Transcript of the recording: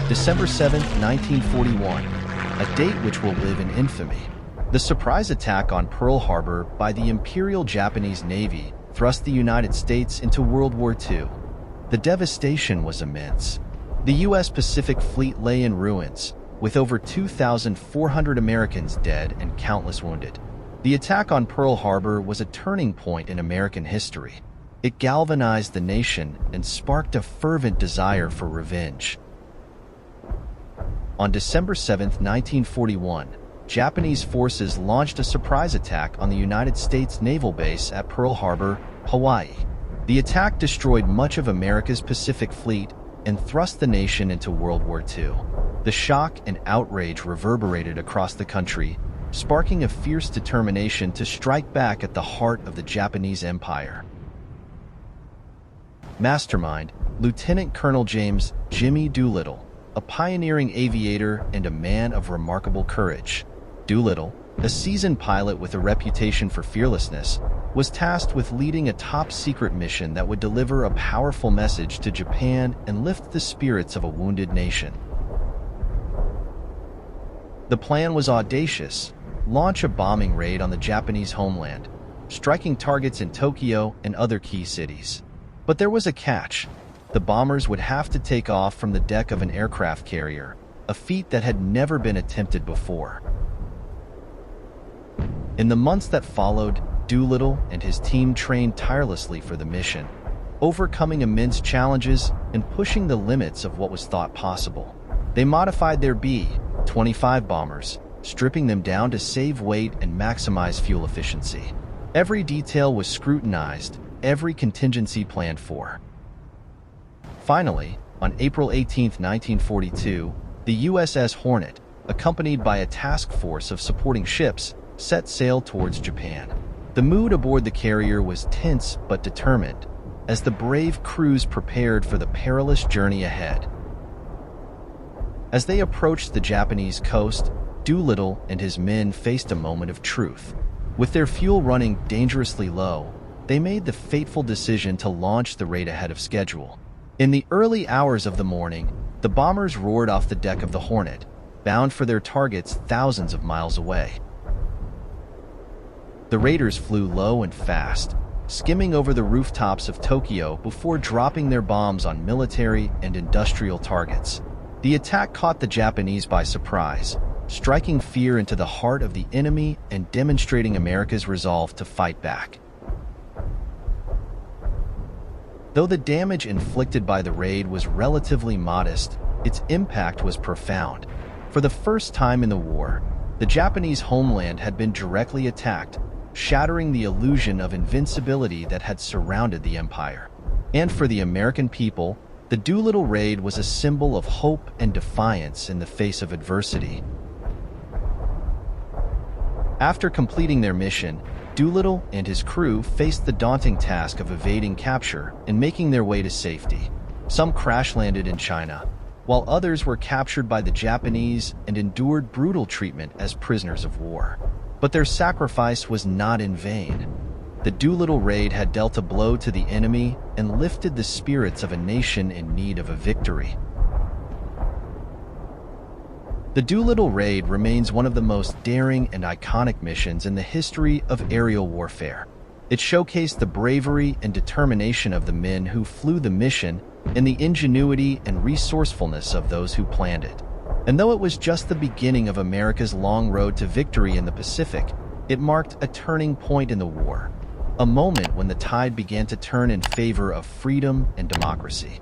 December 7, 1941, a date which will live in infamy. The surprise attack on Pearl Harbor by the Imperial Japanese Navy thrust the United States into World War II. The devastation was immense. The U.S. Pacific Fleet lay in ruins, with over 2,400 Americans dead and countless wounded. The attack on Pearl Harbor was a turning point in American history. It galvanized the nation and sparked a fervent desire for revenge. On December 7, 1941, Japanese forces launched a surprise attack on the United States naval base at Pearl Harbor, Hawaii. The attack destroyed much of America's Pacific Fleet and thrust the nation into World War II. The shock and outrage reverberated across the country, sparking a fierce determination to strike back at the heart of the Japanese Empire. Mastermind, Lieutenant Colonel James "Jimmy" Doolittle, a pioneering aviator and a man of remarkable courage. Doolittle, a seasoned pilot with a reputation for fearlessness, was tasked with leading a top-secret mission that would deliver a powerful message to Japan and lift the spirits of a wounded nation. The plan was audacious: launch a bombing raid on the Japanese homeland, striking targets in Tokyo and other key cities. But there was a catch. The bombers would have to take off from the deck of an aircraft carrier, a feat that had never been attempted before. In the months that followed, Doolittle and his team trained tirelessly for the mission, overcoming immense challenges and pushing the limits of what was thought possible. They modified their B-25 bombers, stripping them down to save weight and maximize fuel efficiency. Every detail was scrutinized, every contingency planned for. Finally, on April 18, 1942, the USS Hornet, accompanied by a task force of supporting ships, set sail towards Japan. The mood aboard the carrier was tense but determined, as the brave crews prepared for the perilous journey ahead. As they approached the Japanese coast, Doolittle and his men faced a moment of truth. With their fuel running dangerously low, they made the fateful decision to launch the raid ahead of schedule. In the early hours of the morning, the bombers roared off the deck of the Hornet, bound for their targets thousands of miles away. The raiders flew low and fast, skimming over the rooftops of Tokyo before dropping their bombs on military and industrial targets. The attack caught the Japanese by surprise, striking fear into the heart of the enemy and demonstrating America's resolve to fight back. Though the damage inflicted by the raid was relatively modest, its impact was profound. For the first time in the war, the Japanese homeland had been directly attacked, shattering the illusion of invincibility that had surrounded the empire. And for the American people, the Doolittle raid was a symbol of hope and defiance in the face of adversity. After completing their mission, Doolittle and his crew faced the daunting task of evading capture and making their way to safety. Some crash-landed in China, while others were captured by the Japanese and endured brutal treatment as prisoners of war. But their sacrifice was not in vain. The Doolittle raid had dealt a blow to the enemy and lifted the spirits of a nation in need of a victory. The Doolittle raid remains one of the most daring and iconic missions in the history of aerial warfare. It showcased the bravery and determination of the men who flew the mission and the ingenuity and resourcefulness of those who planned it. And though it was just the beginning of America's long road to victory in the Pacific, it marked a turning point in the war, a moment when the tide began to turn in favor of freedom and democracy.